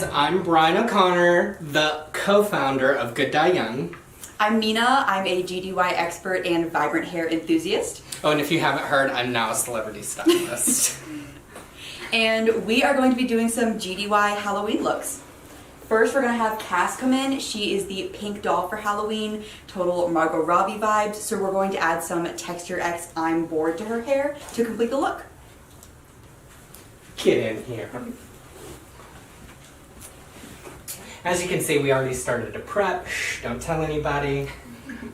guys, I'm Brian O'Connor, the co-founder of GDY. I'm Mena. I'm a GDY expert and vibrant hair enthusiast. Oh, and if you haven't heard, I'm now a celebrity stylist. And we are going to be doing some GDY Halloween looks. First, we're going to have Cass come in. She is the pink doll for Halloween, total Margot Robbie vibes. So we're going to add some Texture X I'm Bored to her hair to complete the look. Get in here. As you can see, we already started to prep. Shh, don't tell anybody.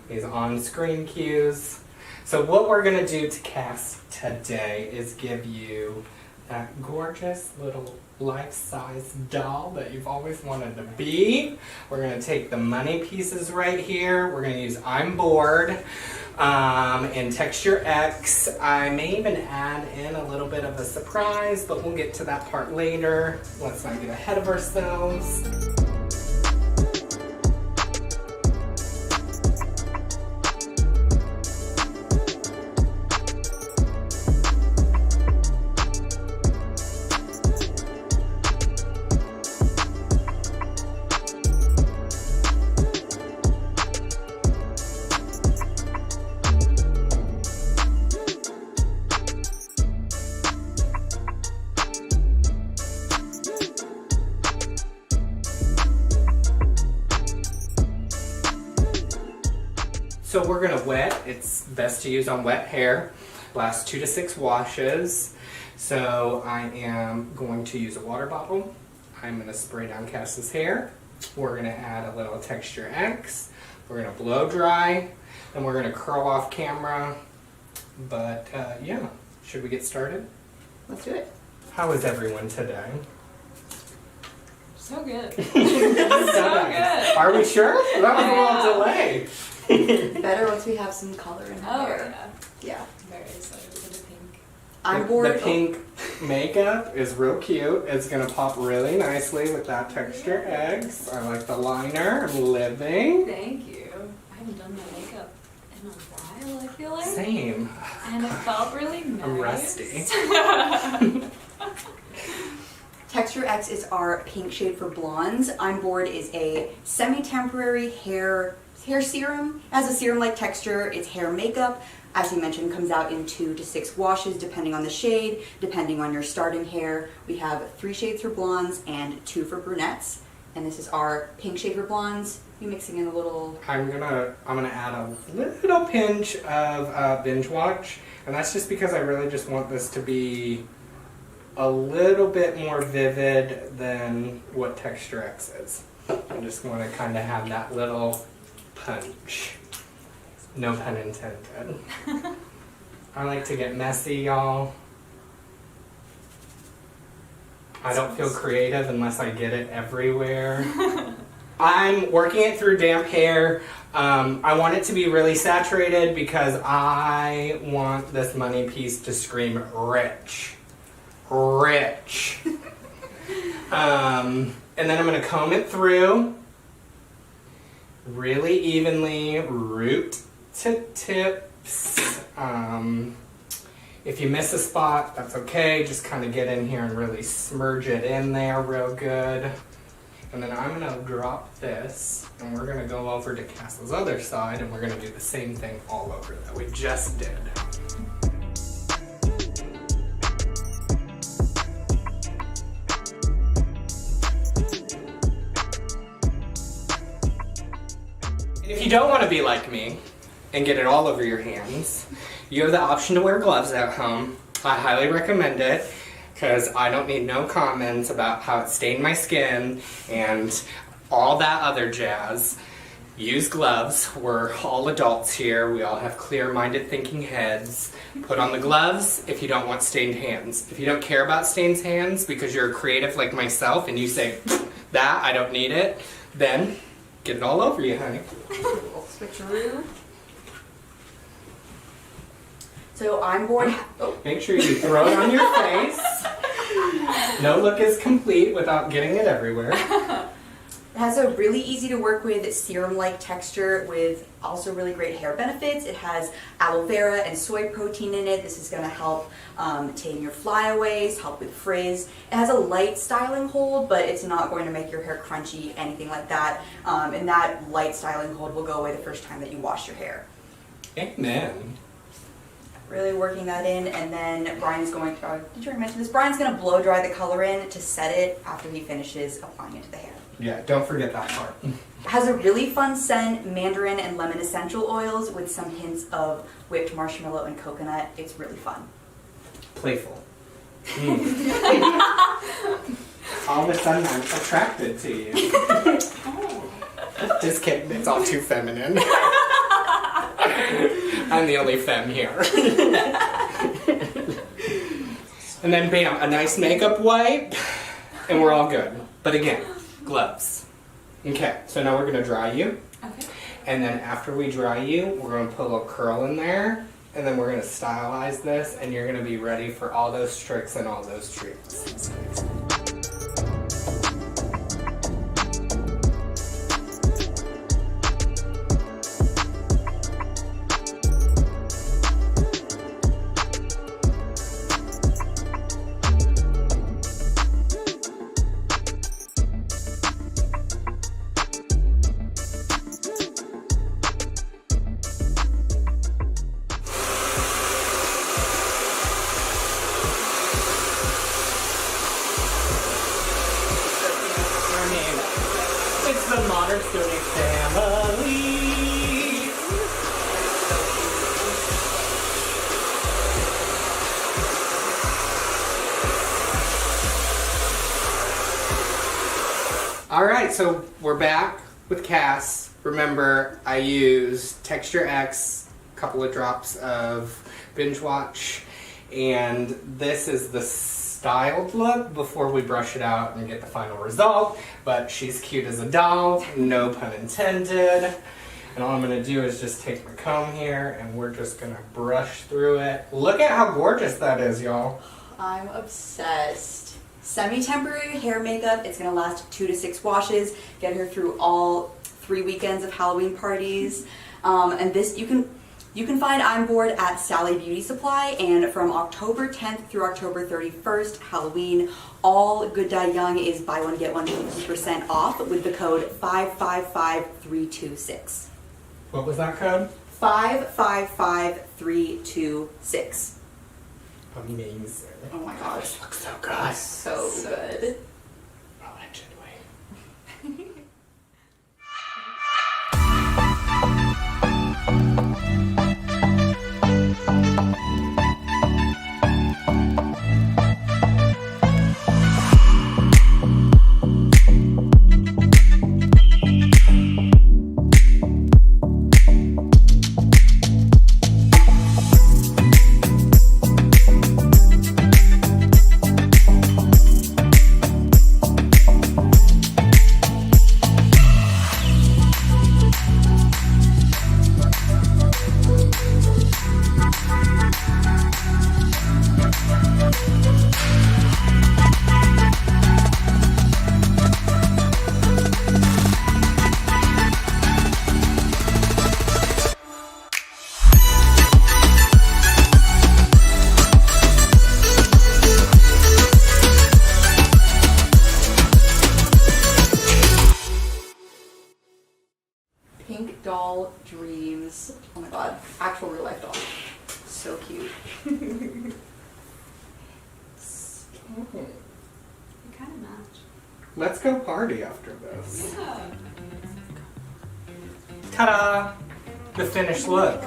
These on-screen cues. So what we're going to do to Cass today is give you that gorgeous little life-size doll that you've always wanted to be. We're going to take the money pieces right here. We're going to use I'm Bored in Texture X. I may even add in a little bit of a surprise, but we'll get to that part later. Let's not get ahead of ourselves. So we're gonna wet. It's best to use on wet hair. Lasts 2 to 6 washes. So I am going to use a water bottle. I'm gonna spray down Cass's hair. We're gonna add a little Texture X. We're gonna blow dry. Then we're gonna curl off camera. But yeah, should we get started? Let's do it. How is everyone today? So good. So good. Are we sure? That was a little delay. Better once we have some color in her hair. Yeah. Yeah. Very excited for the pink. I'm bored. The pink makeup is real cute. It's gonna pop really nicely with that Texture X. I like the liner. I'm living. Thank you. I haven't done my makeup in a while, I feel like. Same. And it felt really nice. I'm rusty. Texture X is our pink shade for blondes. I'm Bored is a semi-temporary hair serum. It has a serum-like texture. It's hair makeup. As you mentioned, comes out in 2 to 6 washes depending on the shade, depending on your starting hair. We have 3 shades for blondes and 2 for brunettes. And this is our pink shade for blondes. You're mixing in a little... I'm gonna add a little pinch of Binge Watch, and that's just because I really just want this to be a little bit more vivid than what Texture X is. I just want to kind of have that little punch. No pun intended. I like to get messy, y'all. I don't feel creative unless I get it everywhere. I'm working it through damp hair. I want it to be really saturated because I want this money piece to scream rich. Rich. And then I'm going to comb it through really evenly, root to tips. If you miss a spot, that's okay. Just kind of get in here and really smudge it in there real good. And then I'm going to drop this, and we're going to go over to Cass's other side, and we're going to do the same thing all over that we just did. If you don't want to be like me and get it all over your hands, you have the option to wear gloves at home. I highly recommend it because I don't need no comments about how it stained my skin and all that other jazz. Use gloves. We're all adults here. We all have clear-minded thinking heads. Put on the gloves if you don't want stained hands. If you don't care about stained hands because you're a creative like myself and you say, that, I don't need it, then get it all over you, honey. Switcheroo. So I'm Bored. Oh. Make sure you throw it on your face. No look is complete without getting it everywhere. It has a really easy to work with serum-like texture with also really great hair benefits. It has aloe vera and soy protein in it. This is going to help tame your flyaways, help with frizz. It has a light styling hold, but it's not going to make your hair crunchy, anything like that. And that light styling hold will go away the first time that you wash your hair. Amen. Really working that in, and then Brian is going to, did you already mention this? Brian's going to blow dry the color in to set it after he finishes applying it to the hair. Yeah, don't forget that part. It has a really fun scent, mandarin and lemon essential oils with some hints of whipped marshmallow and coconut. It's really fun. Playful. All of a sudden I'm attracted to you. Just kidding, it's all too feminine. I'm the only femme here. And then bam, a nice makeup wipe, and we're all good. But again, gloves. Okay, so now we're gonna dry you. Okay. And then after we dry you, we're gonna put a little curl in there, and then we're gonna stylize this, and you're gonna be ready for all those tricks and all those treats. It's the Modern Student family. Alright, so we're back with Cass. Remember, I used Texture X, a couple of drops of Binge Watch, and this is the styled look before we brush it out and get the final result. But she's cute as a doll, no pun intended. And all I'm gonna do is just take my comb here and we're just gonna brush through it. Look at how gorgeous that is, y'all. I'm obsessed. Semi-temporary hair makeup. It's gonna last 2 to 6 washes. Get her through all 3 weekends of Halloween parties. And this you can find I'm Bored at Sally Beauty Supply, and from October 10th through October 31st, Halloween, all Good Die Young is buy one get one 50% off with the code 555326. What was that code? 555326. Amazing. Oh my gosh. This looks so good. So good. Allegedly. Pink doll dreams. Oh my god. Actual real life doll. So cute. You kind of match. Let's go party after this. Yeah. Ta-da! The finished look.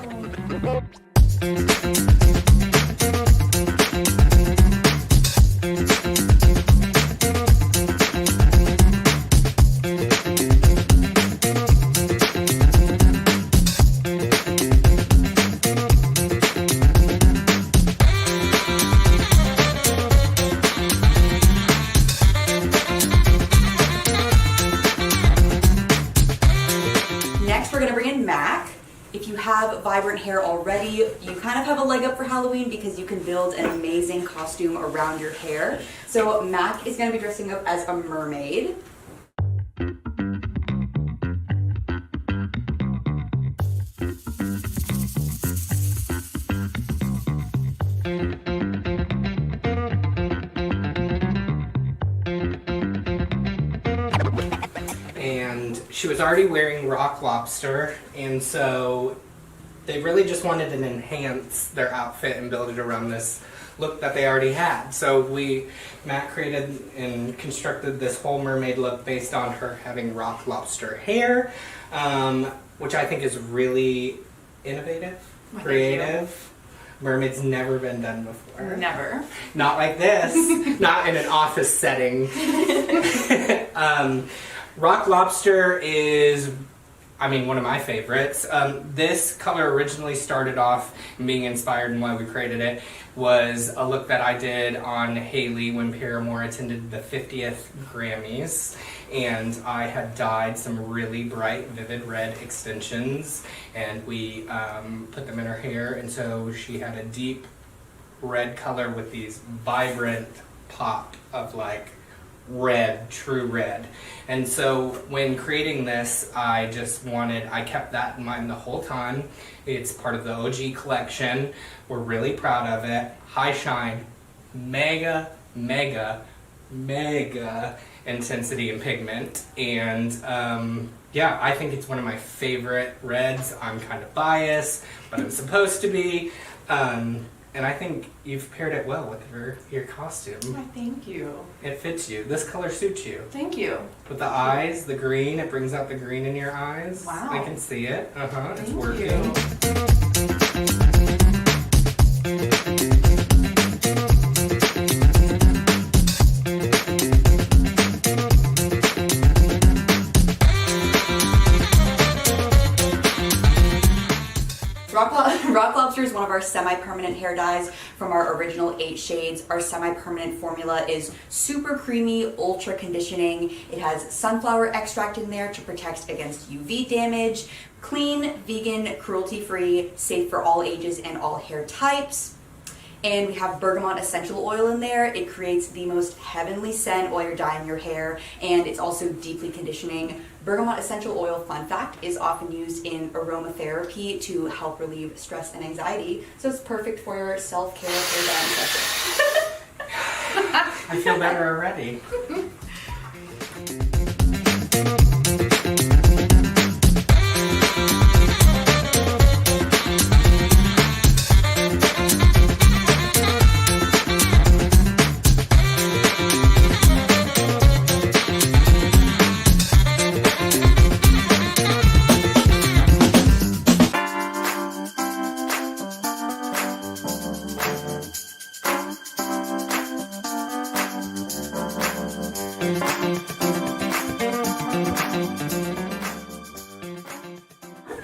Next, we're gonna bring in Mac. If you have vibrant hair already, you kind of have a leg up for Halloween because you can build an amazing costume around your hair. So Mac is gonna be dressing up as a mermaid. she was already wearing Rock Lobster, and so they really just wanted to enhance their outfit and build it around this look that they already had. So Matt created and constructed this whole mermaid look based on her having Rock Lobster hair, which I think is really innovative, creative. Mermaid's never been done before. Never. Not like this. Not in an office setting. Rock Lobster is, one of my favorites. This color originally started off being inspired, and why we created it was a look that I did on Haley when Paramore attended the 50th Grammys, and I had dyed some really bright, vivid red extensions, and we put them in her hair, and so she had a deep red color with these vibrant pop of like red, true red. And so when creating this, I kept that in mind the whole time. It's part of the OG collection. We're really proud of it. High shine, mega, mega, mega intensity and pigment. And I think it's one of my favorite reds. I'm kind of biased, but I'm supposed to be. And I think you've paired it well with your costume. Why, thank you. It fits you. This color suits you. Thank you. With the eyes, the green, it brings out the green in your eyes. Wow. I can see it. It's Thank working. you. Rock Lobster is one of our semi-permanent hair dyes from our original 8 shades. Our semi-permanent formula is super creamy, ultra conditioning. It has sunflower extract in there to protect against UV damage. Clean, vegan, cruelty-free, safe for all ages and all hair types. And we have bergamot essential oil in there. It creates the most heavenly scent while you're dyeing your hair, and it's also deeply conditioning. Bergamot essential oil, fun fact, is often used in aromatherapy to help relieve stress and anxiety, so it's perfect for your self-care hair dyeing session. I feel better already.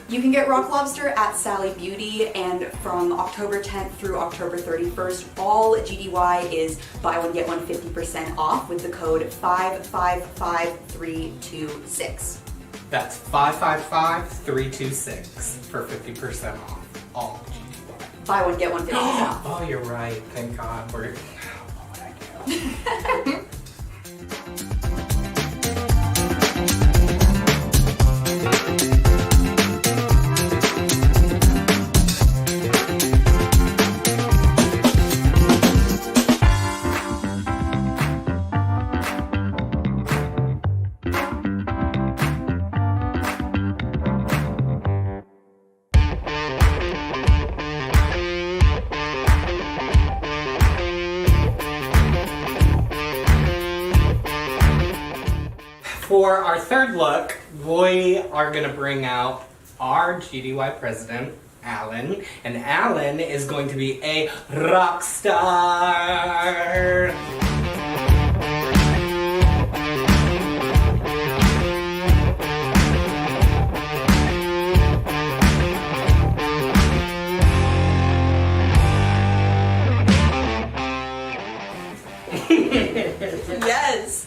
You can get Rock Lobster at Sally Beauty, and from October 10th through October 31st, all GDY is buy one get one 50% off with the code 555326. That's 555326 for 50% off all GDY. Buy one get one 50% off. Oh, you're right. Thank God. What would I do? For our third look, we are going to bring out our GDY president, Alan, and Alan is going to be a rock star. Yes!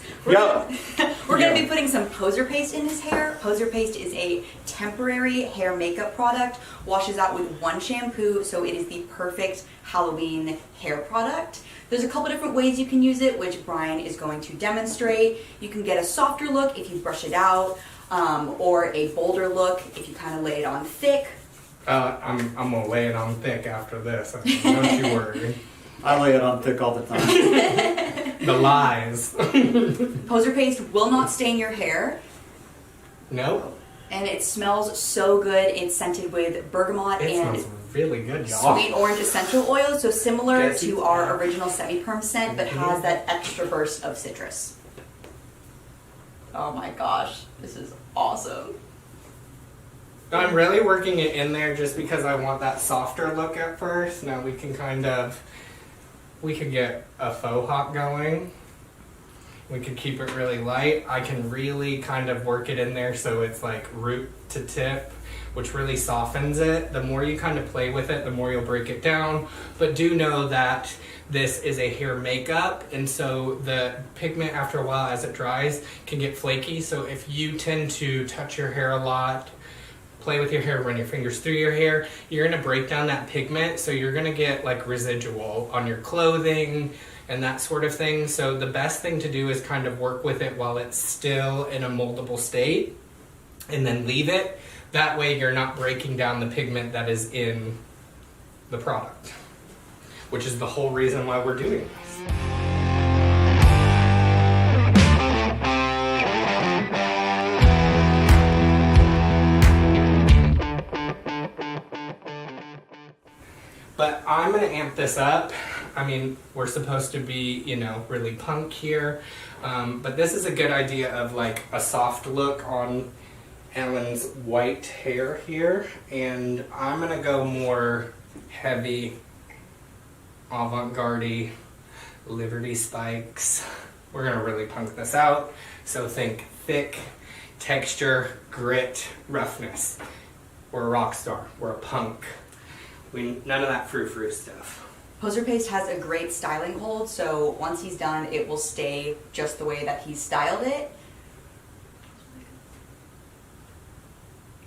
We're going to be putting some poser paste in his hair. Poser paste is a temporary hair makeup product, washes out with one shampoo, so it is the perfect Halloween hair product. There's a couple different ways you can use it, which Brian is going to demonstrate. You can get a softer look if you brush it out, or a bolder look if you kind of lay it on thick. I'm going to lay it on thick after this, don't you worry. I lay it on thick all the time. The lies. Poser paste will not stain your hair. Nope. And it smells so good. It's scented with bergamot It and smells really good, y'all. sweet orange essential oil, so similar Yes, to our original semi-perm scent, but has that extra burst of citrus. Oh my gosh, this is awesome. I'm really working it in there just because I want that softer look at first. Now we can we could get a faux hot going. We could keep it really light. I can really kind of work it in there so it's like root to tip, which really softens it. The more you kind of play with it, the more you'll break it down. But do know that this is a hair makeup, and so the pigment after a while as it dries can get flaky. So if you tend to touch your hair a lot, play with your hair, run your fingers through your hair, you're gonna break down that pigment, so you're gonna get like residual on your clothing and that sort of thing. So the best thing to do is kind of work with it while it's still in a moldable state and then leave it. That way you're not breaking down the pigment that is in the product, which is the whole reason why we're doing this. But I'm gonna amp this up. I mean, we're supposed to be, you know, really punk here. But this is a good idea of like a soft look on Ellen's white hair here. And I'm gonna go more heavy, avant-garde, Liberty spikes. We're gonna really punk this out. So think thick, texture, grit, roughness. We're a rock star, we're a punk. None of that frou-frou stuff. Poser paste has a great styling hold, so once he's done, it will stay just the way that he's styled it.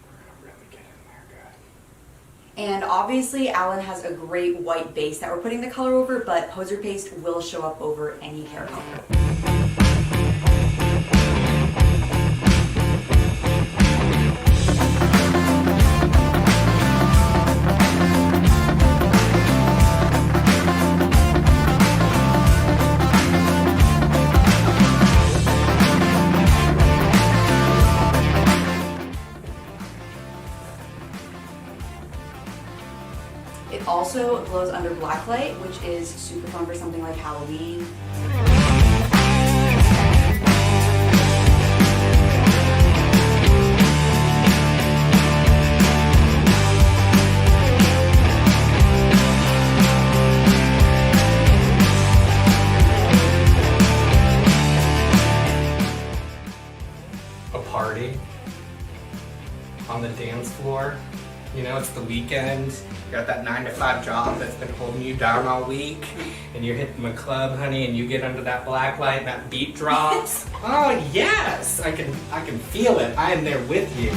We're gonna really get in there good. And obviously, Alan has a great white base that we're putting the color over, but Poser paste will show up over any hair color. It also glows under blacklight, which is super fun for something like Halloween. A party on the dance floor. You know, it's the weekend. You got that 9-to-5 job that's been holding you down all week, and you're hitting the club, honey, and you get under that black light and that beat drops. Oh yes, I can feel it. I am there with you.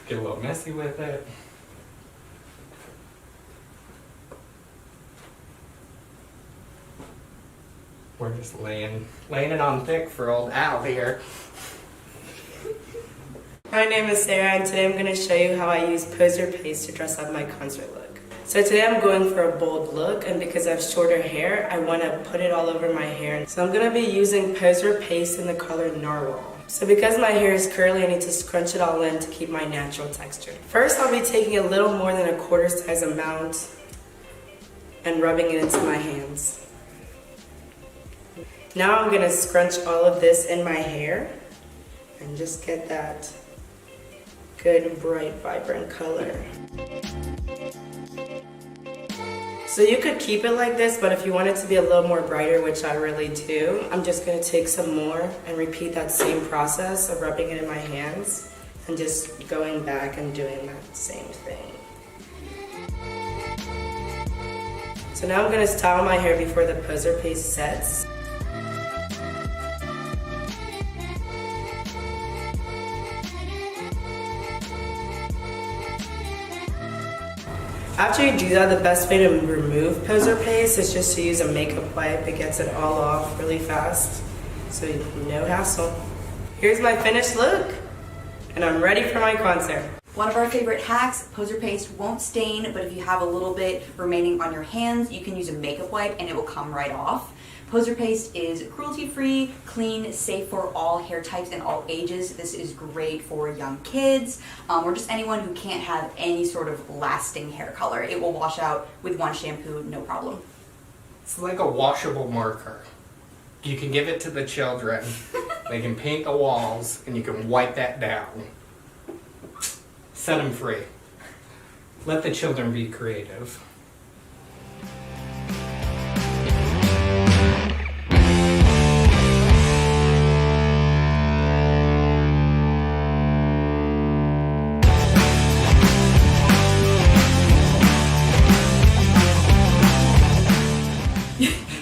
Get a little messy with it. We're just laying it on thick for old Al here. My name is Sarah, and today I'm going to show you how I use Poser paste to dress up my concert look. So today I'm going for a bold look, and because I have shorter hair, I want to put it all over my hair. So I'm going to be using Poser paste in the color Narwhal. So because my hair is curly, I need to scrunch it all in to keep my natural texture. First, I'll be taking a little more than a quarter size amount and rubbing it into my hands. Now I'm going to scrunch all of this in my hair and just get that good, bright, vibrant color. So you could keep it like this, but if you want it to be a little more brighter, which I really do, I'm just going to take some more and repeat that same process of rubbing it in my hands and just going back and doing that same thing. So now I'm going to style my hair before the Poser paste sets. After you do that, the best way to remove poser paste is just to use a makeup wipe. It gets it all off really fast, so no hassle. Here's my finished look, and I'm ready for my concert. One of our favorite hacks, poser paste won't stain, but if you have a little bit remaining on your hands, you can use a makeup wipe and it will come right off. Poser paste is cruelty-free, clean, safe for all hair types and all ages. This is great for young kids or just anyone who can't have any sort of lasting hair color. It will wash out with one shampoo, no problem. It's like a washable marker. You can give it to the children. They can paint the walls and you can wipe that down. Set them free. Let the children be creative.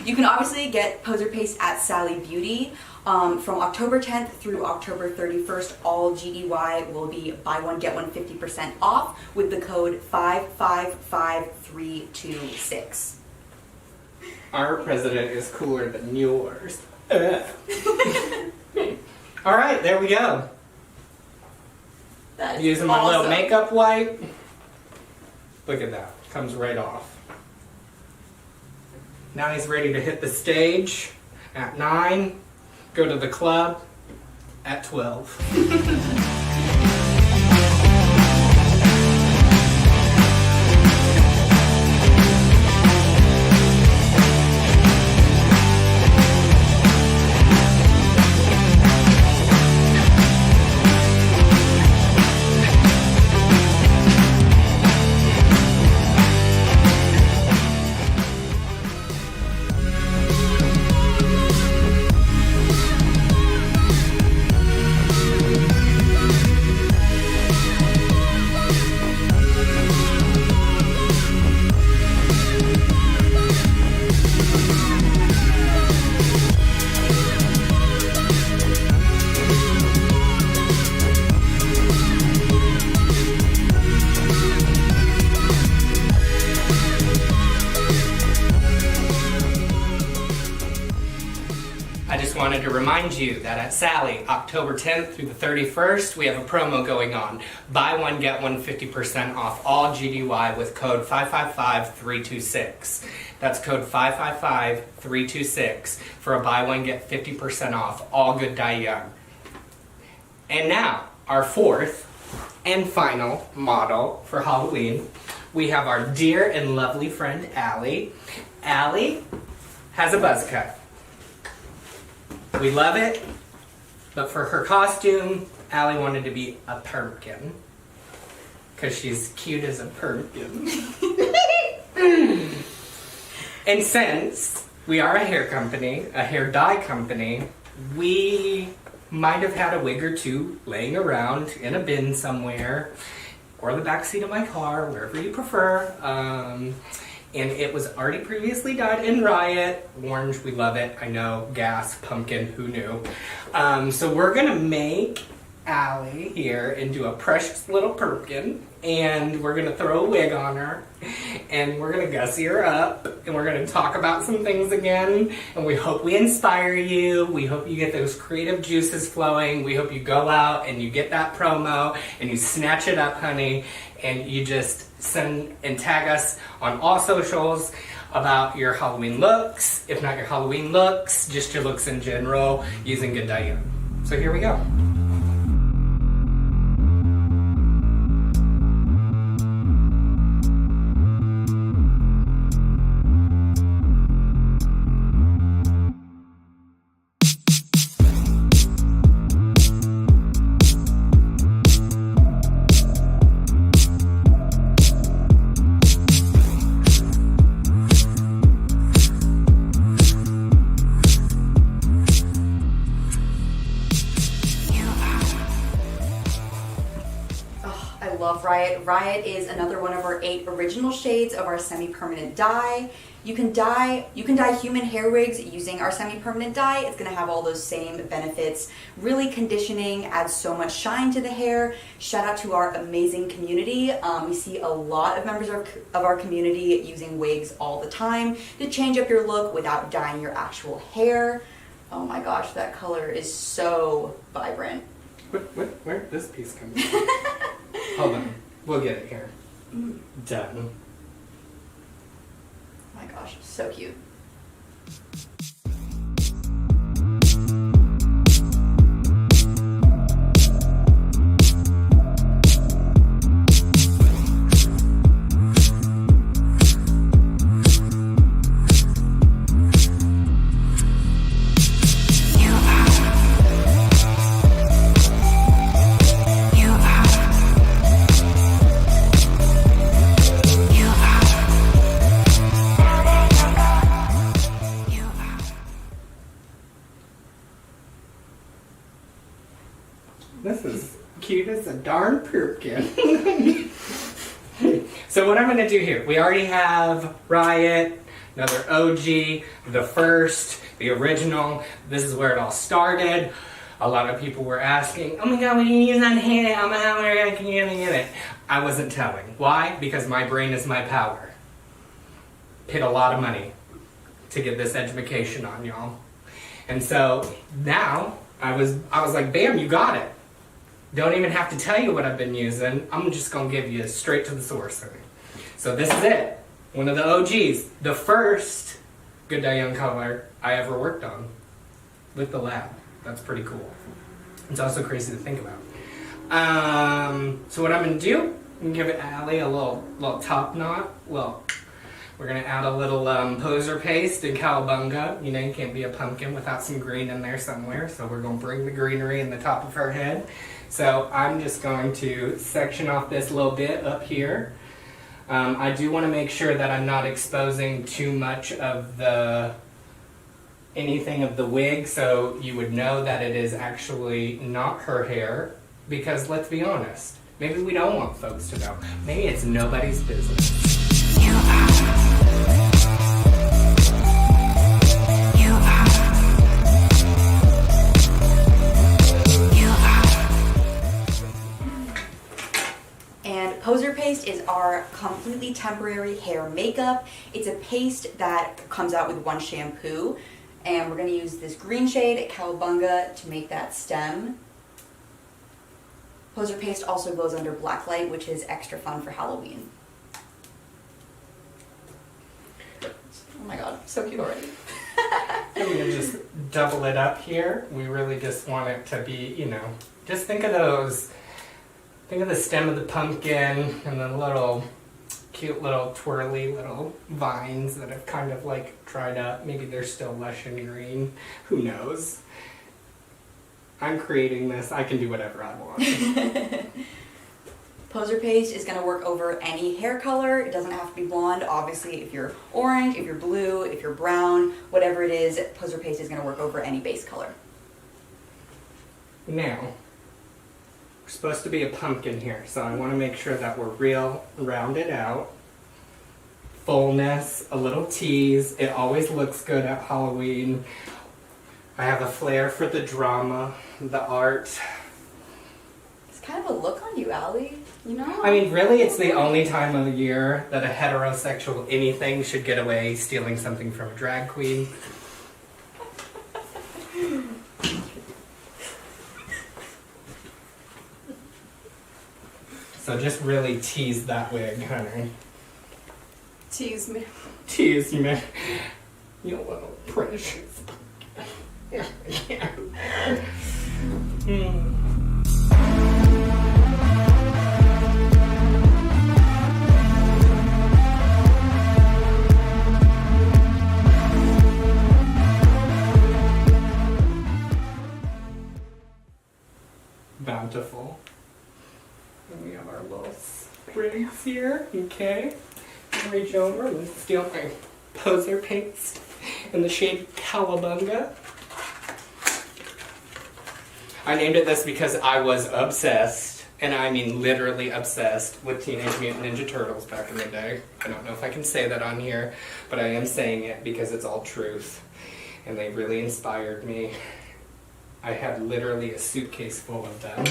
You can obviously get poser paste at Sally Beauty. From October 10th through October 31st, all GDY will be buy one, get one 50% off with the code 555326. Our president is cooler than yours. Alright, there we go. That is Using my little awesome. makeup wipe. Look at that. Comes right off. Now he's ready to hit the stage at 9. Go to the club at 12. I just wanted to remind you that at Sally, October 10th through the 31st, we have a promo going on. Buy one, get one 50% off all GDY with code 555326. That's code 555326 for a buy one, get 50% off all Good Die Young. And now, our fourth and final model for Halloween. We have our dear and lovely friend, Allie. Allie has a buzz cut. We love it, but for her costume, Allie wanted to be a pumpkin. Because she's cute as a pumpkin. And since we are a hair company, a hair dye company, we might have had a wig or two laying around in a bin somewhere, or the backseat of my car, wherever you prefer. And it was already previously dyed in Riot. Orange, we love it. I know. Gas, pumpkin, who knew? So we're gonna make Allie here into a precious little pumpkin, and we're gonna throw a wig on her, and we're gonna gussy her up, and we're gonna talk about some things again, and we hope we inspire you. We hope you get those creative juices flowing. We hope you go out and you get that promo and you snatch it up, honey, and you just send and tag us on all socials about your Halloween looks. If not your Halloween looks, just your looks in general using Good Die Young. So here we go. You Riot. Riot is another one of our 8 original shades of our semi-permanent dye. You can dye human hair wigs using our semi-permanent dye. It's gonna have all those same benefits. Really conditioning, adds so much shine to the hair. Shout out to our amazing community. We see a lot of members of our community using wigs all the time to change up your look without dyeing your actual hair. Oh my gosh, that color is so vibrant. Where did this piece come from? Hold on, we'll get it here. Done. Oh my gosh, so cute. This is cute as a darn pumpkin. So what I'm going to do here, we already have Riot, another OG, the first, the original. This is where it all started. A lot of people were asking, oh my god, what do you use on hair? Oh my god, where can you get it? I wasn't telling. Why? Because my brain is my power. Paid a lot of money to get this education on y'all. And so now I was like, bam, you got it. Don't even have to tell you what I've been using. I'm just gonna give you straight to the source. So this is it. One of the OGs. The first Good Day Young color I ever worked on with the lab. That's pretty cool. It's also crazy to think about. So what I'm gonna do, I'm gonna give it Allie a little top knot. Well, we're gonna add a little poser paste and cowabunga. You know, you can't be a pumpkin without some green in there somewhere. So we're gonna bring the greenery in the top of her head. So I'm just going to section off this little bit up here. I do want to make sure that I'm not exposing too much of anything of the wig, so you would know that it is actually not her hair. Because let's be honest, maybe we don't want folks to know. Maybe it's nobody's business. Poser paste is our completely temporary hair makeup. It's a paste that comes out with one shampoo, and we're going to use this green shade, Cowabunga, to make that stem. Poser paste also goes under black light, which is extra fun for Halloween. Oh my god, so cute already. I'm going to just double it up here. We really just want it to be, you know, just think of those. Think of the stem of the pumpkin and the little cute little twirly little vines that have kind of like dried up. Maybe they're still lush and green. Who knows? I'm creating this. I can do whatever I want. Poser paste is going to work over any hair color. It doesn't have to be blonde. Obviously, if you're orange, if you're blue, if you're brown, whatever it is, poser paste is going to work over any base color. Now, supposed to be a pumpkin here, so I want to make sure that we're real rounded out. Fullness, a little tease. It always looks good at Halloween. I have a flair for the drama, the art. It's kind of a look on you, Allie. You know? I mean, really, it's the only time of the year that a heterosexual anything should get away stealing something from a drag queen. So just really tease that wig, honey. Tease me. Tease me. You little precious. Bountiful. And we have our little sprigs here, okay? Reach over and steal my poser paste in the shade Cowabunga. I named it this because I was obsessed and I mean literally obsessed with Teenage Mutant Ninja Turtles back in the day. I don't know if I can say that on here, but I am saying it because it's all truth. And they really inspired me. I had literally a suitcase full of them.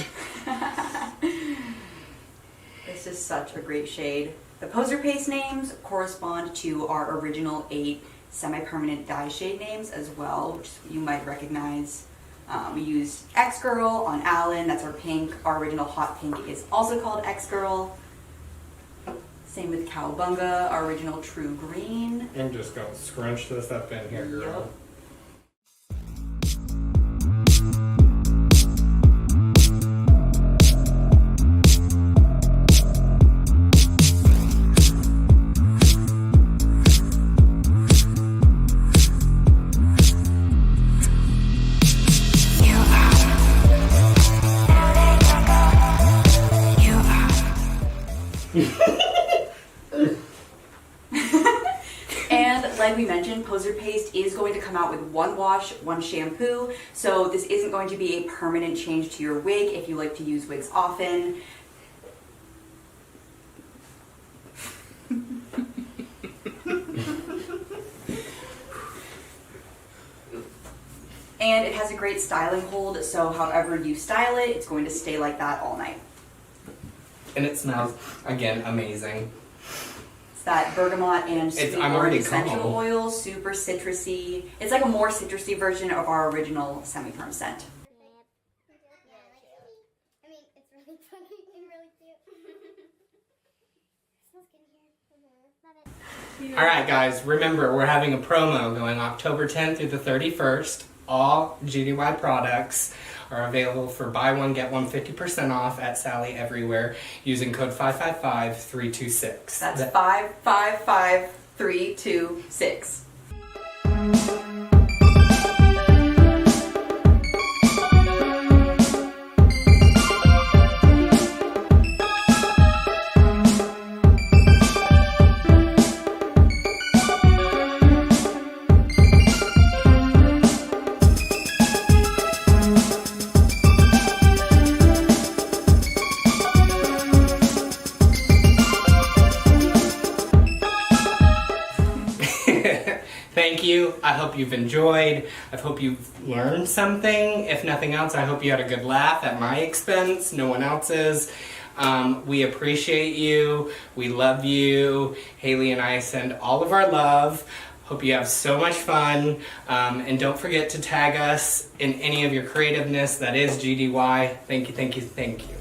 This is such a great shade. The poser paste names correspond to our original 8 semi-permanent dye shade names as well, which you might recognize. We used X-Girl on Alan, that's our pink. Our original hot pink is also called X-Girl. Same with Cowabunga, our original true green. I'm just gonna scrunch this up in here, girl. Yup. And like we mentioned, poser paste is going to come out with 1 wash, 1 shampoo, so this isn't going to be a permanent change to your wig if you like to use wigs often. And it has a great styling hold, so however you style it, it's going to stay like that all night. And it smells, again, amazing. It's that bergamot and sweet I'm orange already essential calm. oil, super citrusy. It's like a more citrusy version of our original semi-perm scent. I mean, it's really funny and really cute. Smells good here. Love it. Alright guys, remember we're having a promo going October 10th through the 31st. All GDY products are available for buy one, get one 50% off at Sally Everywhere using code 555326. That's 555326. Thank you. I hope you've enjoyed. I hope you've learned something. If nothing else, I hope you had a good laugh at my expense, no one else's. We appreciate you. We love you. Haley and I send all of our love. Hope you have so much fun. And don't forget to tag us in any of your creativeness. That is GDY. Thank you, thank you, thank you.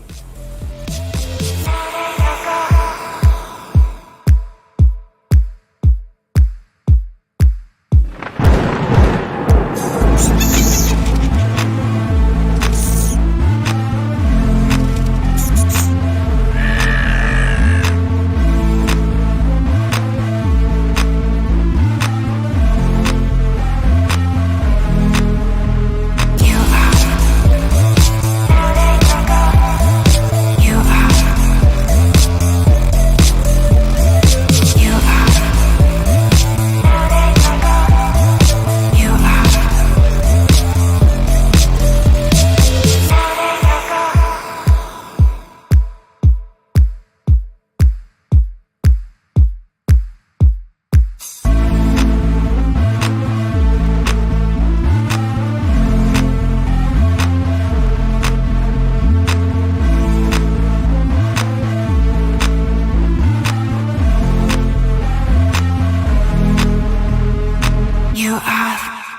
You are